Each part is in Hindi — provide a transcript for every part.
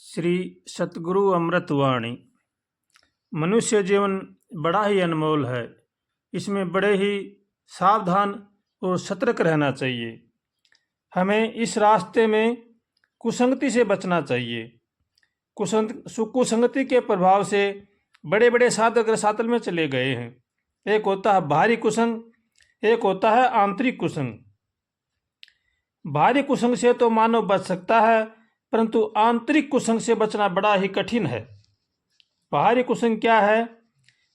श्री सतगुरु अमृतवाणी। मनुष्य जीवन बड़ा ही अनमोल है। इसमें बड़े ही सावधान और सतर्क रहना चाहिए। हमें इस रास्ते में कुसंगति से बचना चाहिए। कुसंगति के प्रभाव से बड़े बड़े साधक रसातल में चले गए हैं। एक होता है बाहरी कुसंग, एक होता है आंतरिक कुसंग। बाहरी कुसंग से तो मानव बच सकता है, परंतु आंतरिक कुसंग से बचना बड़ा ही कठिन है। बाहरी कुसंग क्या है?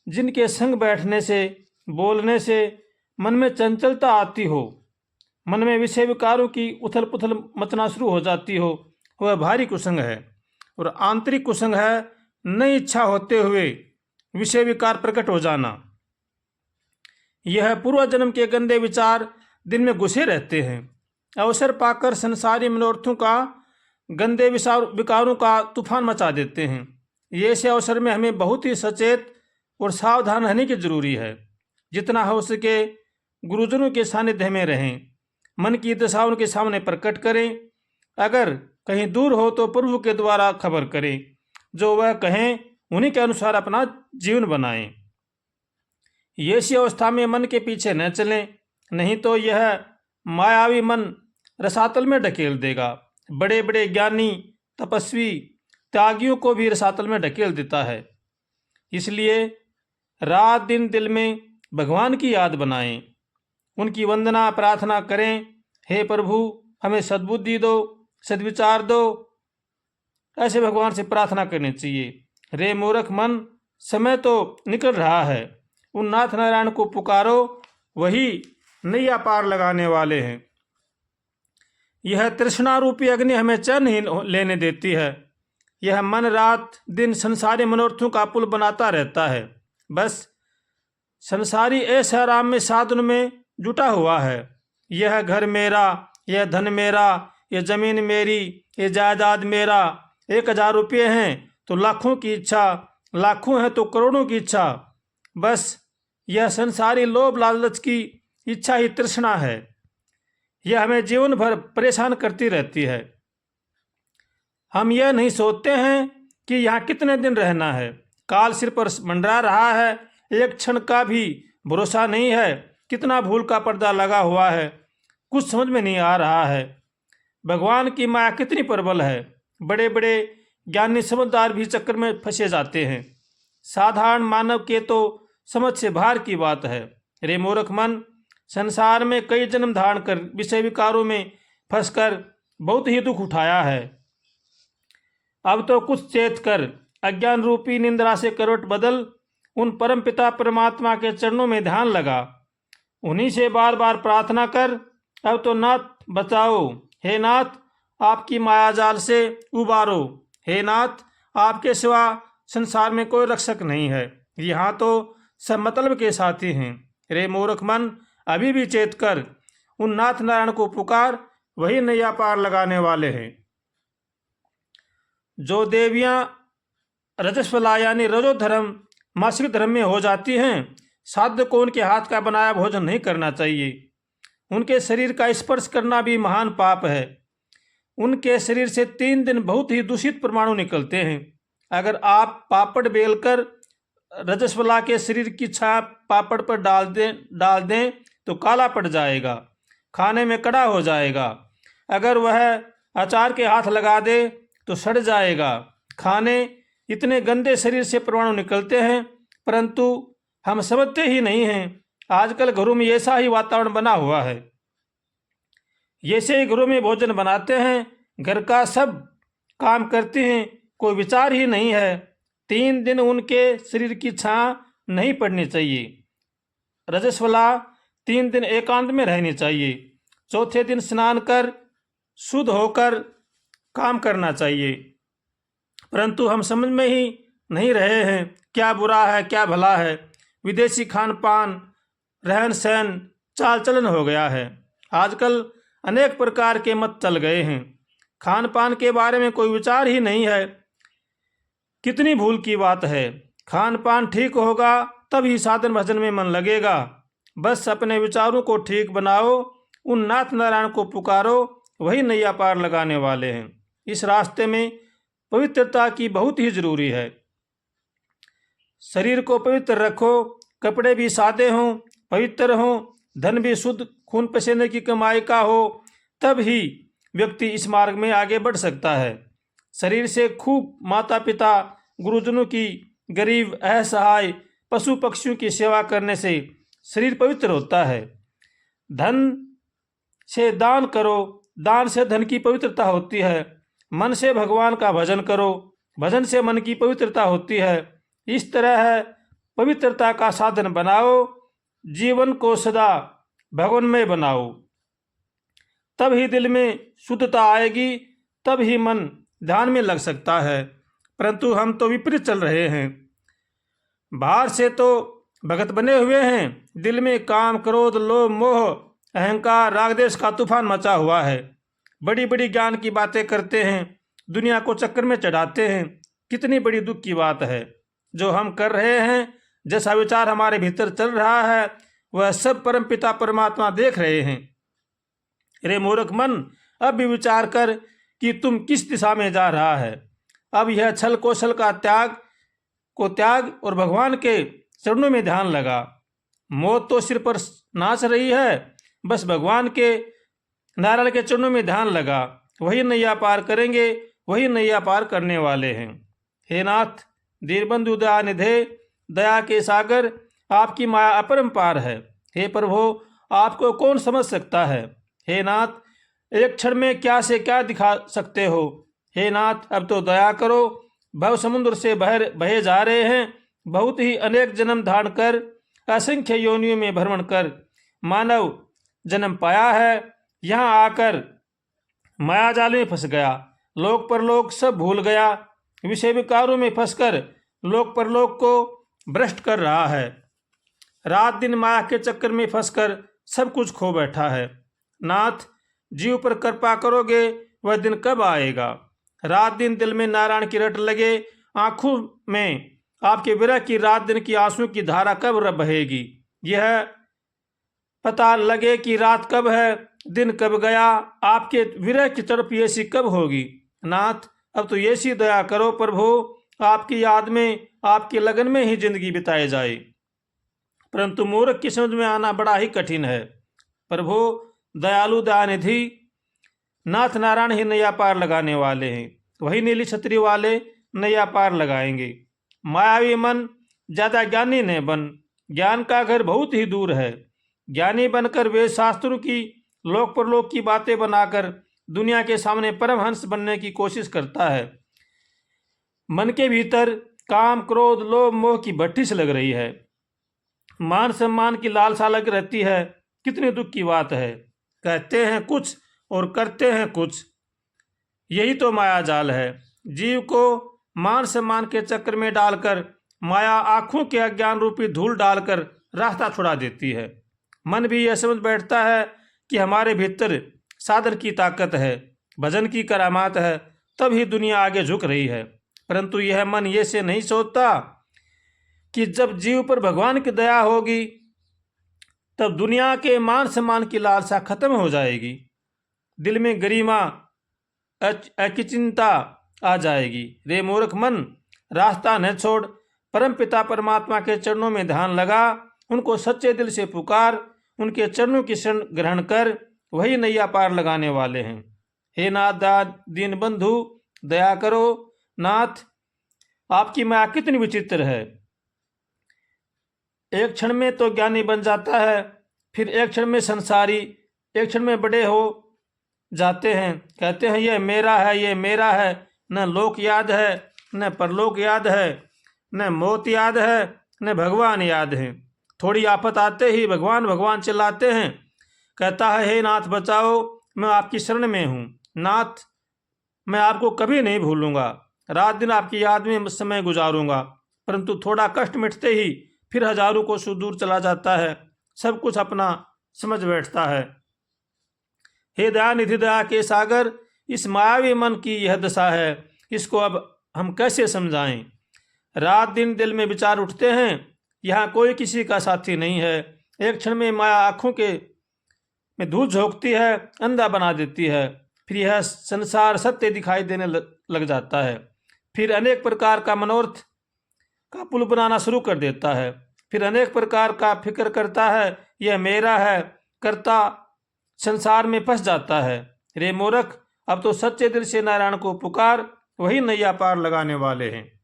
जिनके संग बैठने से, बोलने से मन में चंचलता आती हो, मन में विषय विकारों की उथल पुथल मचना शुरू हो जाती हो, वह बाहरी कुसंग है। और आंतरिक कुसंग है नई इच्छा होते हुए विषय विकार प्रकट हो जाना। यह पूर्व जन्म के गंदे विचार दिन में घुसे रहते हैं। अवसर पाकर संसारी मनोरथों का, गंदे विकारों का तूफान मचा देते हैं। ये ऐसे अवसर में हमें बहुत ही सचेत और सावधान रहने की जरूरी है। जितना हो सके गुरुजनों के सानिध्य में रहें, मन की दशा उनके सामने प्रकट करें। अगर कहीं दूर हो तो प्रभु के द्वारा खबर करें, जो वह कहें उन्हीं के अनुसार अपना जीवन बनाएं। ये ऐसी अवस्था में मन के पीछे न चलें, नहीं तो यह मायावी मन रसातल में ढकेल देगा। बड़े बड़े ज्ञानी, तपस्वी, त्यागियों को भी रसातल में ढकेल देता है। इसलिए रात दिन दिल में भगवान की याद बनाएं, उनकी वंदना प्रार्थना करें। हे प्रभु, हमें सद्बुद्धि दो, सद्विचार दो। ऐसे भगवान से प्रार्थना करनी चाहिए। रे मूर्ख मन, समय तो निकल रहा है, उन नाथ नारायण को पुकारो, वही नैया पार लगाने वाले हैं। यह तृष्णा रूपी अग्नि हमें चैन नहीं लेने देती है। यह मन रात दिन संसारी मनोरथों का पुल बनाता रहता है। बस संसारी ऐसा आराम में, साधन में जुटा हुआ है। यह घर मेरा, यह धन मेरा, यह जमीन मेरी, यह जायदाद मेरा। 1000 रुपये हैं तो लाखों की इच्छा, लाखों हैं तो करोड़ों की इच्छा। बस यह संसारी लोभ लालच की इच्छा ही तृष्णा है। यह हमें जीवन भर परेशान करती रहती है। हम यह नहीं सोचते हैं कि यहाँ कितने दिन रहना है। काल सिर पर मंडरा रहा है, एक क्षण का भी भरोसा नहीं है। कितना भूल का पर्दा लगा हुआ है, कुछ समझ में नहीं आ रहा है। भगवान की माया कितनी प्रबल है। बड़े बड़े ज्ञानी समझदार भी चक्कर में फंसे जाते हैं। साधारण मानव के तो समझ से बाहर की बात है। रे मूर्ख मन, संसार में कई जन्म धारण कर विषय विकारों में फंसकर बहुत ही दुख उठाया है। अब तो कुछ चेत कर अज्ञान रूपी निंद्रा से करवट बदल, उन परम पिता परमात्मा के चरणों में ध्यान लगा, उन्हीं से बार बार प्रार्थना कर। अब तो नाथ बचाओ, हे नाथ आपकी माया जाल से उबारो। हे नाथ, आपके सिवा संसार में कोई रक्षक नहीं है। यहाँ तो सब मतलब के साथी हैं। रे मूर्ख मन, अभी भी चेत कर उन नाथ नारायण को पुकार, वही नैया पार लगाने वाले हैं। जो देवियां रजस्वला यानी रजो धर्म, मासिक धर्म में हो जाती हैं, साध्य को उनके हाथ का बनाया भोजन नहीं करना चाहिए। उनके शरीर का स्पर्श करना भी महान पाप है। उनके शरीर से 3 दिन बहुत ही दूषित परमाणु निकलते हैं। अगर आप पापड़ बेलकर रजस्वला के शरीर की छाप पापड़ पर डाल दें तो काला पड़ जाएगा, खाने में कड़ा हो जाएगा। अगर वह अचार के हाथ लगा दे तो सड़ जाएगा। खाने इतने गंदे शरीर से परमाणु निकलते हैं, परंतु हम समझते ही नहीं हैं। आजकल घरों में ऐसा ही वातावरण बना हुआ है। ऐसे ही घरों में भोजन बनाते हैं, घर का सब काम करते हैं, कोई विचार ही नहीं है। 3 दिन उनके शरीर की छां नहीं पड़नी चाहिए। रजस्वला 3 दिन एकांत में रहनी चाहिए। चौथे दिन स्नान कर शुद्ध होकर काम करना चाहिए। परंतु हम समझ में ही नहीं रहे हैं क्या बुरा है क्या भला है। विदेशी खान पान, रहन सहन, चाल चलन हो गया है। आजकल अनेक प्रकार के मत चल गए हैं। खान पान के बारे में कोई विचार ही नहीं है। कितनी भूल की बात है। खान पान ठीक होगा तभी साधन भजन में मन लगेगा। बस अपने विचारों को ठीक बनाओ, उन नाथ नारायण को पुकारो, वही नैया पार लगाने वाले हैं। इस रास्ते में पवित्रता की बहुत ही जरूरी है। शरीर को पवित्र रखो, कपड़े भी सादे हों, पवित्र हों, धन भी शुद्ध खून पसीने की कमाई का हो, तब ही व्यक्ति इस मार्ग में आगे बढ़ सकता है। शरीर से खूब माता पिता गुरुजनों की, गरीब असहाय पशु पक्षियों की सेवा करने से शरीर पवित्र होता है। धन से दान करो, दान से धन की पवित्रता होती है। मन से भगवान का भजन करो, भजन से मन की पवित्रता होती है। इस तरह है पवित्रता का साधन बनाओ, जीवन को सदा भगवानमय बनाओ, तब ही दिल में शुद्धता आएगी, तब ही मन ध्यान में लग सकता है। परंतु हम तो विपरीत चल रहे हैं। बाहर से तो भगत बने हुए हैं, दिल में काम क्रोध लोभ मोह अहंकार राग द्वेष का तूफान मचा हुआ है। बड़ी बड़ी ज्ञान की बातें करते हैं, दुनिया को चक्कर में चढ़ाते हैं। कितनी बड़ी दुख की बात है जो हम कर रहे हैं। जैसा विचार हमारे भीतर चल रहा है वह सब परमपिता परमात्मा देख रहे हैं। रे मूर्ख मन, अब भी विचार कर कि तुम किस दिशा में जा रहा है। अब यह छल कौशल का त्याग और भगवान के चरणों में ध्यान लगा। मौत तो सिर पर नाच रही है, बस भगवान के नारायण के चरणों में ध्यान लगा। वही नैया पार करेंगे, वही नैया पार करने वाले हैं। हे नाथ दीनबंधु दयानिधे, दया के सागर, आपकी माया अपरंपार है। हे प्रभु, आपको कौन समझ सकता है। हे नाथ, एक क्षण में क्या से क्या दिखा सकते हो। हे नाथ, अब तो दया करो। भव समुद्र से बहे जा रहे हैं। बहुत ही अनेक जन्म धारण कर, असंख्य योनियों में भ्रमण कर मानव जन्म पाया है। यहाँ आकर माया जाल में फंस गया, लोक परलोक सब भूल गया। विषय विकारों में फंसकर लोक परलोक को भ्रष्ट कर रहा है। रात दिन माया के चक्कर में फंसकर सब कुछ खो बैठा है। नाथ, जीव पर कृपा करोगे, वह दिन कब आएगा। रात दिन दिल में नारायण की रट लगे, आंखों में आपके विरह की रात दिन की आंसू की धारा कब बहेगी। यह पता लगे कि रात कब है, दिन कब गया, आपके विरह की तड़प ऐसी कब होगी। नाथ, अब तो ऐसी दया करो प्रभु, आपकी याद में आपके लगन में ही जिंदगी बिताई जाए। परंतु मूर्ख की समझ में आना बड़ा ही कठिन है। प्रभु दयालु दयानिधि नाथ नारायण ही नैया पार लगाने वाले हैं। वही नीली छतरी वाले नैया पार लगाएंगे। मायावी मन, ज्यादा ज्ञानी न बन, ज्ञान का घर बहुत ही दूर है। ज्ञानी बनकर वेद शास्त्रों की लोक परलोक की बातें बनाकर दुनिया के सामने परमहंस बनने की कोशिश करता है। मन के भीतर काम क्रोध लोभ मोह की भट्ठी से लग रही है। मान सम्मान की लालसा लग रहती है। कितनी दुख की बात है। कहते हैं कुछ और करते हैं कुछ, यही तो माया जाल है। जीव को मान सम्मान के चक्कर में डालकर माया आंखों के अज्ञान रूपी धूल डालकर रास्ता छुड़ा देती है। मन भी यह समझ बैठता है कि हमारे भीतर साधन की ताकत है, भजन की करामात है, तब ही दुनिया आगे झुक रही है। परंतु यह मन ये से नहीं सोचता कि जब जीव पर भगवान की दया होगी तब दुनिया के मान सम्मान की लालसा खत्म हो जाएगी। दिल में गरिमा अकिंचितता आ जाएगी। रे मूर्ख मन, रास्ता न छोड़, परम पिता परमात्मा के चरणों में ध्यान लगा, उनको सच्चे दिल से पुकार, उनके चरणों की शरण ग्रहण कर, वही नैया पार लगाने वाले हैं। हे नाथ दीन बंधु, दया करो। नाथ, आपकी माया कितनी विचित्र है। एक क्षण में तो ज्ञानी बन जाता है, फिर एक क्षण में संसारी, एक क्षण में बड़े हो जाते हैं। कहते हैं ये मेरा है, ये मेरा है। न लोक याद है, न परलोक याद है, न मौत याद है, न भगवान याद है। थोड़ी आफत आते ही भगवान भगवान चिल्लाते हैं। कहता है हे नाथ बचाओ, मैं आपकी शरण में हूँ। नाथ, मैं आपको कभी नहीं भूलूंगा, रात दिन आपकी याद में समय गुजारूंगा। परंतु थोड़ा कष्ट मिटते ही फिर हजारों को सुदूर चला जाता है, सब कुछ अपना समझ बैठता है। हे दयानिधि दया के सागर, इस मायावी मन की यह दशा है, इसको अब हम कैसे समझाएं। रात दिन दिल में विचार उठते हैं, यहाँ कोई किसी का साथी नहीं है। एक क्षण में माया आँखों के में धूल झोंकती है, अंधा बना देती है। फिर यह संसार सत्य दिखाई देने लग जाता है। फिर अनेक प्रकार का मनोरथ का पुल बनाना शुरू कर देता है। फिर अनेक प्रकार का फिक्र करता है, यह मेरा है करता संसार में फंस जाता है। रे मूर्ख, अब तो सच्चे दिल से नारायण को पुकार, वही नैया पार लगाने वाले हैं।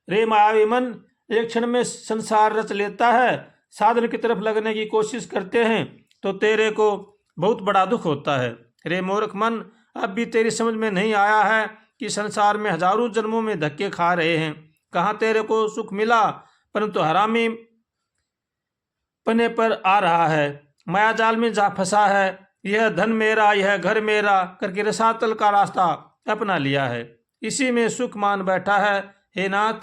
रे मायावी मन, एक क्षण में संसार रच लेता है। साधन की तरफ लगने की कोशिश करते हैं तो तेरे को बहुत बड़ा दुख होता है। रे मूर्ख मन, अब भी तेरी समझ में नहीं आया है कि संसार में हजारों जन्मों में धक्के खा रहे हैं। कहाँ तेरे को सुख मिला, परंतु हरामी पने पर आ रहा है। माया जाल में जा फंसा है। यह धन मेरा, यह घर मेरा करके रसातल का रास्ता अपना लिया है। इसी में सुख मान बैठा है। हे नाथ,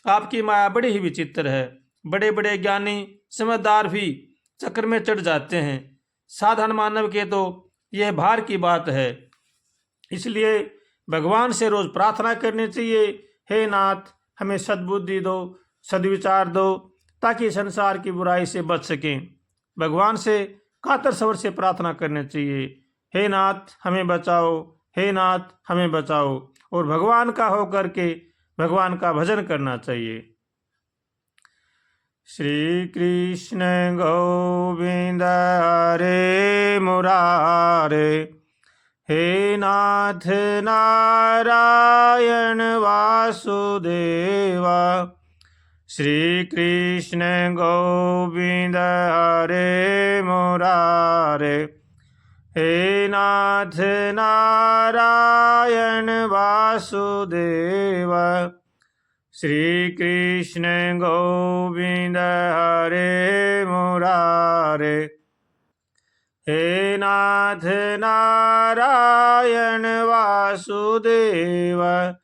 आपकी माया बड़ी ही विचित्र है। बड़े बड़े ज्ञानी समझदार भी चक्कर में चढ़ जाते हैं। साधारण मानव के तो यह भार की बात है। इसलिए भगवान से रोज प्रार्थना करनी चाहिए, हे नाथ हमें सद्बुद्धि दो, सद्विचार दो, ताकि संसार की बुराई से बच सकें। भगवान से कातर स्वर से प्रार्थना करनी चाहिए, हे नाथ हमें बचाओ, हे नाथ हमें बचाओ। और भगवान का हो करके भगवान का भजन करना चाहिए। श्री कृष्ण गोविंद हरे मुरारे, हे नाथ नारायण वासुदेवा। श्री कृष्ण गोविंद हरे मुरारे, हे नाथ नारायण वासुदेवा। श्री कृष्ण गोविंद हरे मुरारे, हे नाथ नारायण वासुदेव।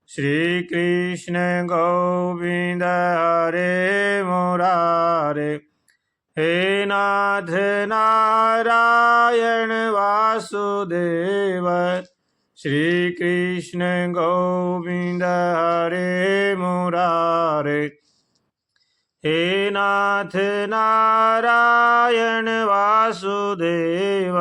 श्री कृष्ण गोविंद हरे मुरारे, हे नाथ नारायण वासुदेव। श्री कृष्ण गोविंद हरे मुरारे, हे नाथ नारायण वासुदेव।